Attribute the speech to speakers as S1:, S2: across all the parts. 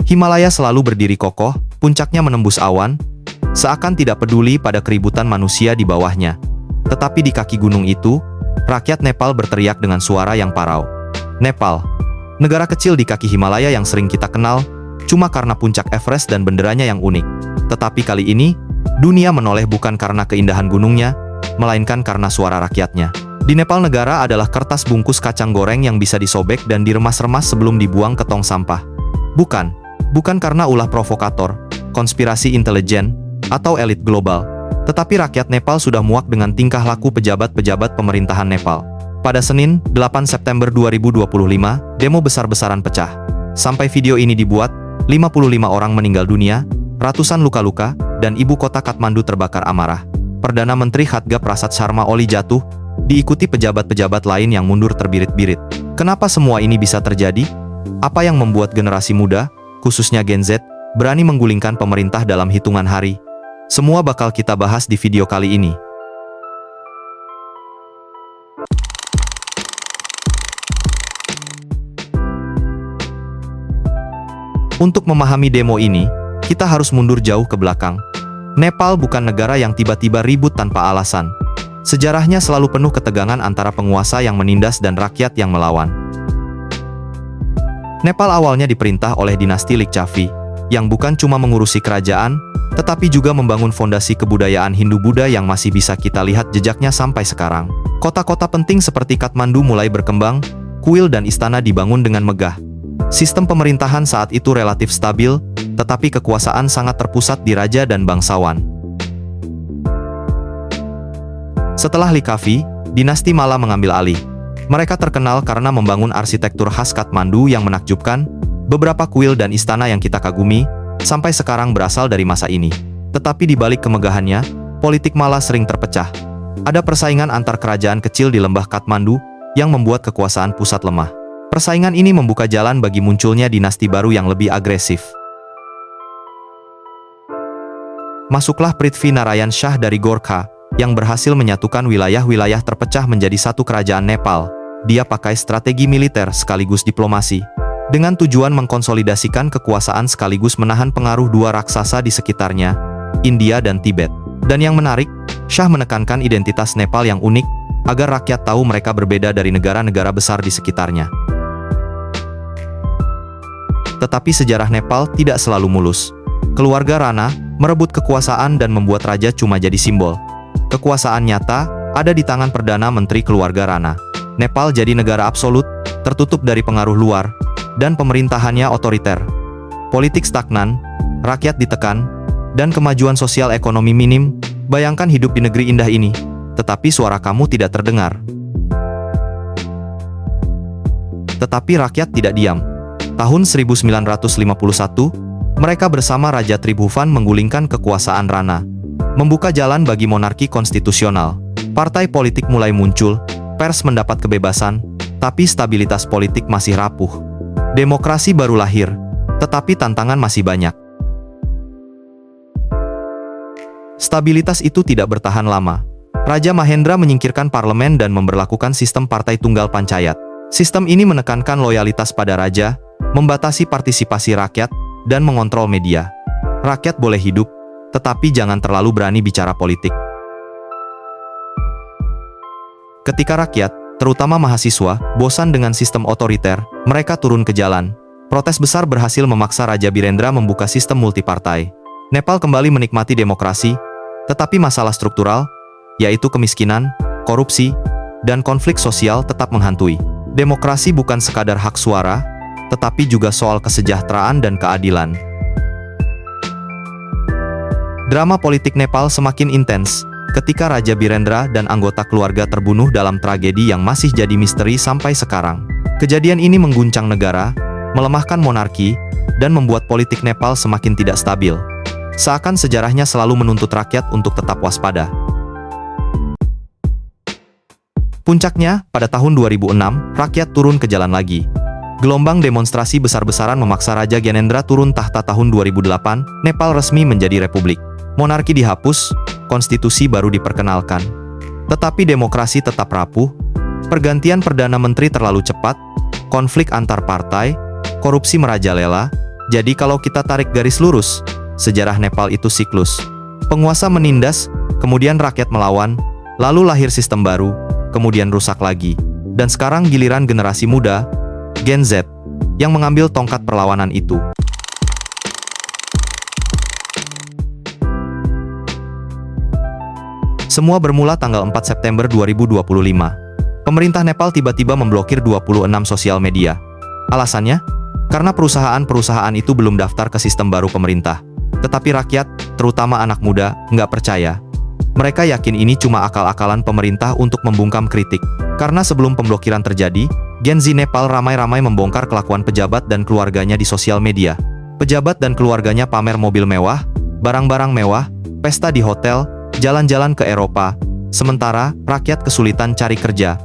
S1: Himalaya selalu berdiri kokoh, puncaknya menembus awan, seakan tidak peduli pada keributan manusia di bawahnya. Tetapi di kaki gunung itu, rakyat Nepal berteriak dengan suara yang parau. Nepal, negara kecil di kaki Himalaya yang sering kita kenal, cuma karena puncak Everest dan benderanya yang unik. Tetapi kali ini, dunia menoleh bukan karena keindahan gunungnya, melainkan karena suara rakyatnya. Di Nepal, negara adalah kertas bungkus kacang goreng yang bisa disobek dan diremas-remas sebelum dibuang ke tong sampah. Bukan karena ulah provokator, konspirasi intelijen, atau elit global, tetapi rakyat Nepal sudah muak dengan tingkah laku pejabat-pejabat pemerintahan Nepal. Pada Senin, 8 September 2025, demo besar-besaran pecah. Sampai video ini dibuat, 55 orang meninggal dunia, ratusan luka-luka, dan ibu kota Kathmandu terbakar amarah. Perdana Menteri Khadga Prasad Sharma Oli jatuh, diikuti pejabat-pejabat lain yang mundur terbirit-birit. Kenapa semua ini bisa terjadi? Apa yang membuat generasi muda, khususnya Gen Z, berani menggulingkan pemerintah dalam hitungan hari? Semua bakal kita bahas di video kali ini. Untuk memahami demo ini, kita harus mundur jauh ke belakang. Nepal bukan negara yang tiba-tiba ribut tanpa alasan. Sejarahnya selalu penuh ketegangan antara penguasa yang menindas dan rakyat yang melawan. Nepal awalnya diperintah oleh dinasti Likchavi, yang bukan cuma mengurusi kerajaan, tetapi juga membangun fondasi kebudayaan Hindu-Buddha yang masih bisa kita lihat jejaknya sampai sekarang. Kota-kota penting seperti Kathmandu mulai berkembang, kuil dan istana dibangun dengan megah. Sistem pemerintahan saat itu relatif stabil, tetapi kekuasaan sangat terpusat di raja dan bangsawan. Setelah Likchavi, dinasti Malla mengambil alih. Mereka terkenal karena membangun arsitektur khas Kathmandu yang menakjubkan. Beberapa kuil dan istana yang kita kagumi, sampai sekarang berasal dari masa ini. Tetapi di balik kemegahannya, politik Malla sering terpecah. Ada persaingan antar kerajaan kecil di lembah Kathmandu, yang membuat kekuasaan pusat lemah. Persaingan ini membuka jalan bagi munculnya dinasti baru yang lebih agresif. Masuklah Prithvi Narayan Shah dari Gorkha, yang berhasil menyatukan wilayah-wilayah terpecah menjadi satu kerajaan Nepal. Dia pakai strategi militer sekaligus diplomasi, dengan tujuan mengkonsolidasikan kekuasaan sekaligus menahan pengaruh dua raksasa di sekitarnya, India dan Tibet. Dan yang menarik, Shah menekankan identitas Nepal yang unik, agar rakyat tahu mereka berbeda dari negara-negara besar di sekitarnya. Tetapi sejarah Nepal tidak selalu mulus. Keluarga Rana merebut kekuasaan dan membuat raja cuma jadi simbol. Kekuasaan nyata ada di tangan Perdana Menteri keluarga Rana. Nepal jadi negara absolut, tertutup dari pengaruh luar, dan pemerintahannya otoriter. Politik stagnan, rakyat ditekan, dan kemajuan sosial ekonomi minim. Bayangkan hidup di negeri indah ini, tetapi suara kamu tidak terdengar. Tetapi rakyat tidak diam. Tahun 1951, mereka bersama Raja Tribhuvan menggulingkan kekuasaan Rana, membuka jalan bagi monarki konstitusional. Partai politik mulai muncul, pers mendapat kebebasan, tapi stabilitas politik masih rapuh. Demokrasi baru lahir, tetapi tantangan masih banyak. Stabilitas itu tidak bertahan lama. Raja Mahendra menyingkirkan parlemen dan memberlakukan sistem partai tunggal panchayat. Sistem ini menekankan loyalitas pada raja, membatasi partisipasi rakyat, dan mengontrol media. Rakyat boleh hidup, tetapi jangan terlalu berani bicara politik. Ketika rakyat, terutama mahasiswa, bosan dengan sistem otoriter, mereka turun ke jalan. Protes besar berhasil memaksa Raja Birendra membuka sistem multipartai. Nepal kembali menikmati demokrasi, tetapi masalah struktural, yaitu kemiskinan, korupsi, dan konflik sosial tetap menghantui. Demokrasi bukan sekadar hak suara, tetapi juga soal kesejahteraan dan keadilan. Drama politik Nepal semakin intens ketika Raja Birendra dan anggota keluarga terbunuh dalam tragedi yang masih jadi misteri sampai sekarang. Kejadian ini mengguncang negara, melemahkan monarki, dan membuat politik Nepal semakin tidak stabil. Seakan sejarahnya selalu menuntut rakyat untuk tetap waspada. Puncaknya, pada tahun 2006, rakyat turun ke jalan lagi. Gelombang demonstrasi besar-besaran memaksa Raja Gyanendra turun tahta. Tahun 2008, Nepal resmi menjadi republik. Monarki dihapus, konstitusi baru diperkenalkan. Tetapi demokrasi tetap rapuh, pergantian Perdana Menteri terlalu cepat, konflik antar partai, korupsi merajalela, Jadi kalau kita tarik garis lurus, sejarah Nepal itu siklus. Penguasa menindas, kemudian rakyat melawan, lalu lahir sistem baru, kemudian rusak lagi. Dan sekarang giliran generasi muda, Gen Z, yang mengambil tongkat perlawanan itu. Semua bermula tanggal 4 September 2025. Pemerintah Nepal tiba-tiba memblokir 26 sosial media. Alasannya? Karena perusahaan-perusahaan itu belum daftar ke sistem baru pemerintah. Tetapi rakyat, terutama anak muda, nggak percaya. Mereka yakin ini cuma akal-akalan pemerintah untuk membungkam kritik. Karena sebelum pemblokiran terjadi, Gen Z Nepal ramai-ramai membongkar kelakuan pejabat dan keluarganya di sosial media. Pejabat dan keluarganya pamer mobil mewah, barang-barang mewah, pesta di hotel, jalan-jalan ke Eropa, sementara rakyat kesulitan cari kerja.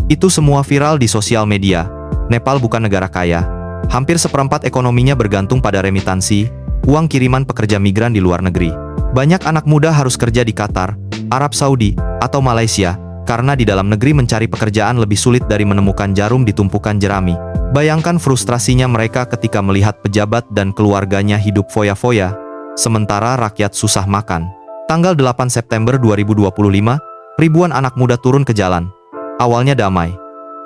S1: Itu semua viral di sosial media. Nepal bukan negara kaya. Hampir seperempat ekonominya bergantung pada remitansi, uang kiriman pekerja migran di luar negeri. Banyak anak muda harus kerja di Qatar, Arab Saudi, atau Malaysia, karena di dalam negeri mencari pekerjaan lebih sulit dari menemukan jarum di tumpukan jerami. Bayangkan frustrasinya mereka ketika melihat pejabat dan keluarganya hidup foya-foya, sementara rakyat susah makan. Tanggal 8 September 2025, ribuan anak muda turun ke jalan. Awalnya damai.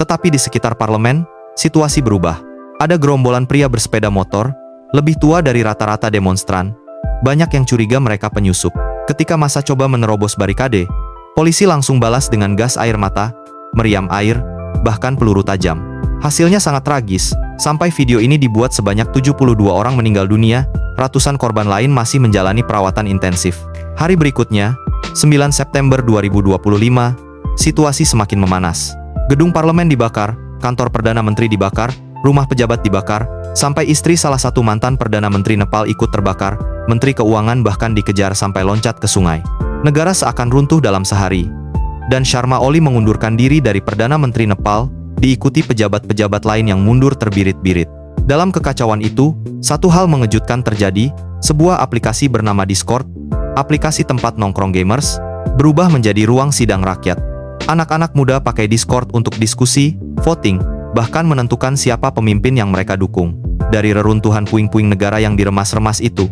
S1: Tetapi di sekitar parlemen, situasi berubah. Ada gerombolan pria bersepeda motor, lebih tua dari rata-rata demonstran. Banyak yang curiga mereka penyusup. Ketika massa coba menerobos barikade, polisi langsung balas dengan gas air mata, meriam air, bahkan peluru tajam. Hasilnya sangat tragis, sampai video ini dibuat sebanyak 72 orang meninggal dunia, ratusan korban lain masih menjalani perawatan intensif. Hari berikutnya, 9 September 2025, situasi semakin memanas. Gedung parlemen dibakar, kantor Perdana Menteri dibakar, rumah pejabat dibakar, sampai istri salah satu mantan Perdana Menteri Nepal ikut terbakar, Menteri Keuangan bahkan dikejar sampai loncat ke sungai. Negara seakan runtuh dalam sehari. Dan Sharma Oli mengundurkan diri dari Perdana Menteri Nepal, diikuti pejabat-pejabat lain yang mundur terbirit-birit. Dalam kekacauan itu, satu hal mengejutkan terjadi, sebuah aplikasi bernama Discord, aplikasi tempat nongkrong gamers, berubah menjadi ruang sidang rakyat. Anak-anak muda pakai Discord untuk diskusi, voting, bahkan menentukan siapa pemimpin yang mereka dukung. Dari reruntuhan puing-puing negara yang diremas-remas itu,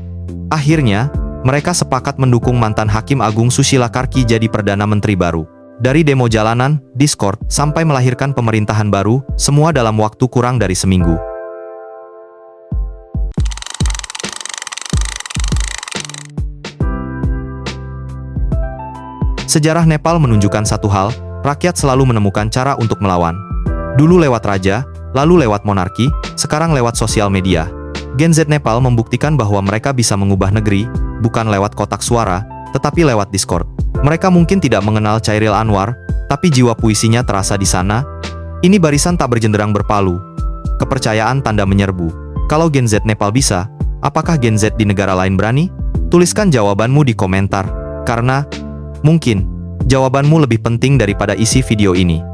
S1: akhirnya, mereka sepakat mendukung mantan Hakim Agung Sushila Karki jadi Perdana Menteri baru. Dari demo jalanan, Discord, sampai melahirkan pemerintahan baru, semua dalam waktu kurang dari seminggu. Sejarah Nepal menunjukkan satu hal, rakyat selalu menemukan cara untuk melawan. Dulu lewat raja, lalu lewat monarki, sekarang lewat sosial media. Gen Z Nepal membuktikan bahwa mereka bisa mengubah negeri, bukan lewat kotak suara, tetapi lewat Discord. Mereka mungkin tidak mengenal Chairil Anwar, tapi jiwa puisinya terasa di sana. Ini barisan tak berjenderang berpalu. Kepercayaan tanda menyerbu. Kalau Gen Z Nepal bisa, apakah Gen Z di negara lain berani? Tuliskan jawabanmu di komentar, karena mungkin jawabanmu lebih penting daripada isi video ini.